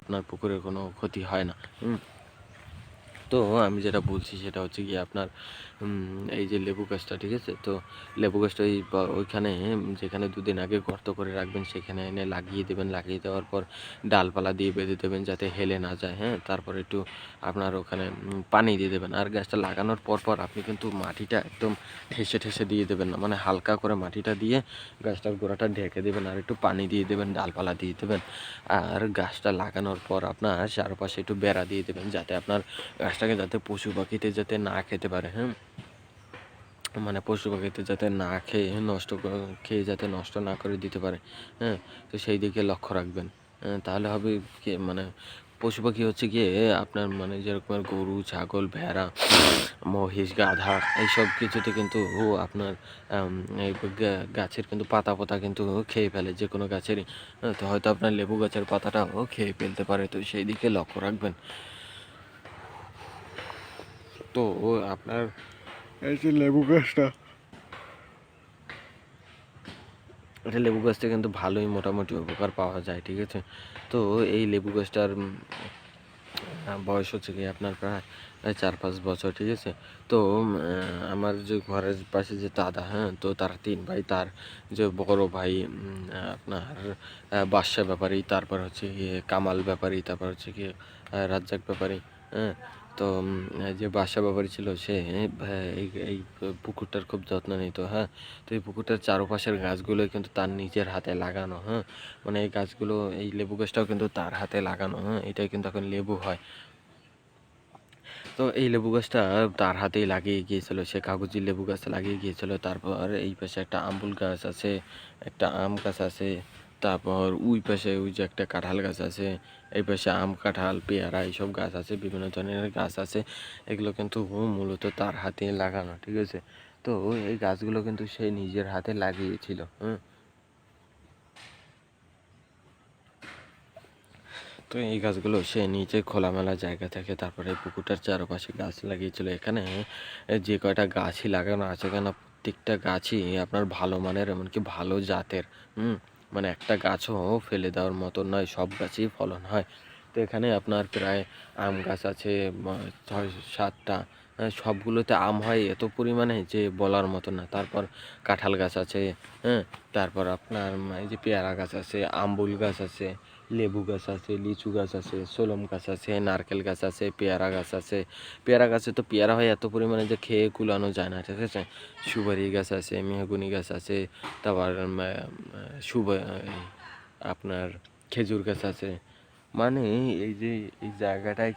আপনার পুকুরের কোনো ক্ষতি হয় না। তো আমি যেটা বলছি সেটা হচ্ছে গিয়ে আপনার এই যে লেবু গাছটা, ঠিক আছে? তো লেবু গাছটা ওইখানে যেখানে ২ দিন আগে গর্ত করে রাখবেন সেখানে এনে লাগিয়ে দেবেন। লাগিয়ে দেওয়ার পর ডালপালা দিয়ে বেঁধে দেবেন যাতে হেলে না যায়, হ্যাঁ? তারপর একটু আপনার ওখানে পানি দিয়ে দেবেন। আর গাছটা লাগানোর পর আপনি কিন্তু মাটিটা একদম ঠেসে দিয়ে দেবেন না। মানে হালকা করে মাটিটা দিয়ে গাছটার গোড়াটা ঢেকে দেবেন আর একটু পানি দিয়ে দেবেন, ডালপালা দিয়ে দেবেন। আর গাছটা লাগানোর পর আপনার চারপাশে একটু বেড়া দিয়ে দেবেন যাতে আপনার গাছটাকে যাতে পশু পাখিতে যাতে না খেতে পারে, হ্যাঁ? মানে পশু পাখিতে যাতে না খেয়ে খেয়ে যাতে নষ্ট না করে দিতে পারে, হ্যাঁ? তো সেই দিকে লক্ষ্য রাখবেন। তাহলে হবে কি, মানে পশু পাখি হচ্ছে গিয়ে আপনার মানে যেরকম গরু, ছাগল, ভেড়া, মহিষ, গাধা এইসব কিছুতে কিন্তু আপনার এই গাছের কিন্তু পাতা কিন্তু খেয়ে ফেলে যেকোনো গাছেরই। তো হয়তো আপনার লেবু গাছের পাতাটাও খেয়ে ফেলতে পারে। তো সেই দিকে লক্ষ্য রাখবেন। তো আপনার এই যে লেবু গাছটা, এটা লেবু গাছ থেকে কিন্তু ভালোই মোটামুটি উপকার পাওয়া যায়, ঠিক আছে? তো এই লেবু গাছটার বয়স হচ্ছে কি আপনার প্রায় ৪-৫ বছর, ঠিক আছে? তো আমার যে ঘরের পাশে যে দাদা, হ্যাঁ? তো তারা ৩ ভাই। তার যে বড় ভাই আপনার বাদশা ব্যাপারী, তারপর হচ্ছে গিয়ে কামাল ব্যাপারী, তারপর হচ্ছে গিয়ে রাজ্জাক ব্যাপারী, হ্যাঁ? তো যে বাদশা ব্যাপারী ছিল সে এই পুকুরটার খুব যত্ন নিত, হ্যাঁ? তো এই পুকুরটার চারপাশের গাছগুলো কিন্তু তার নিজের হাতে লাগানো, হ্যাঁ? মানে এই গাছগুলো, এই লেবু গাছটাও কিন্তু তার হাতে লাগানো, হ্যাঁ? এটাই কিন্তু এখন লেবু হয়। তো এই লেবু গাছটা তার হাতেই লাগিয়ে গিয়েছিল, সে কাগজি লেবু গাছ লাগিয়ে গিয়েছিল। তারপর এই পাশে একটা আম্বুল গাছ আছে, একটা আম গাছ আছে, তারপর ওই পাশে ওই যে একটা কাঁঠাল গাছ আছে, এই পাশে আম, কাঁঠাল, পেয়ারা এইসব গাছ আছে, বিভিন্ন ধরনের গাছ আছে। এগুলো কিন্তু মূলত তার হাতে লাগানো, ঠিক আছে? তো এই গাছগুলো কিন্তু সে নিজের হাতে লাগিয়েছিল, হ্যাঁ? তো এই গাছগুলো সে নিচে খোলামেলা জায়গা থেকে তারপরে পুকুরটার চারপাশে গাছ লাগিয়েছিল। এখানে যে কয়টা গাছই লাগানো আছে কেন, প্রত্যেকটা গাছই আপনার ভালো মানের, এমনকি ভালো জাতের। মানে একটা গাছও ফেলে দেওয়ার মতো নয়, সব গাছই ফলন হয়। তো এখানে আপনার প্রায় আম গাছ আছে ৬-৭টা। সবগুলোতে আম হয় এত পরিমাণে যে বলার মতো না। তারপর কাঁঠাল গাছ আছে, হ্যাঁ? তারপর আপনার এই যে পেয়ারা গাছ আছে, আম্বুল গাছ আছে, লেবু গাছ আছে, লিচু গাছ আছে, সোলম গাছ আছে, নারকেল গাছ আছে, পেয়ারা গাছ আছে। পেয়ারা গাছে তো পেয়ারা হয় এত পরিমাণে যে খেয়ে কুলানো যায় না, ঠিক আছে? সুপারি গাছ আছে, মেহগনি গাছ আছে, তারপর আপনার খেজুর গাছ আছে। মানে এই যে এই জায়গাটায়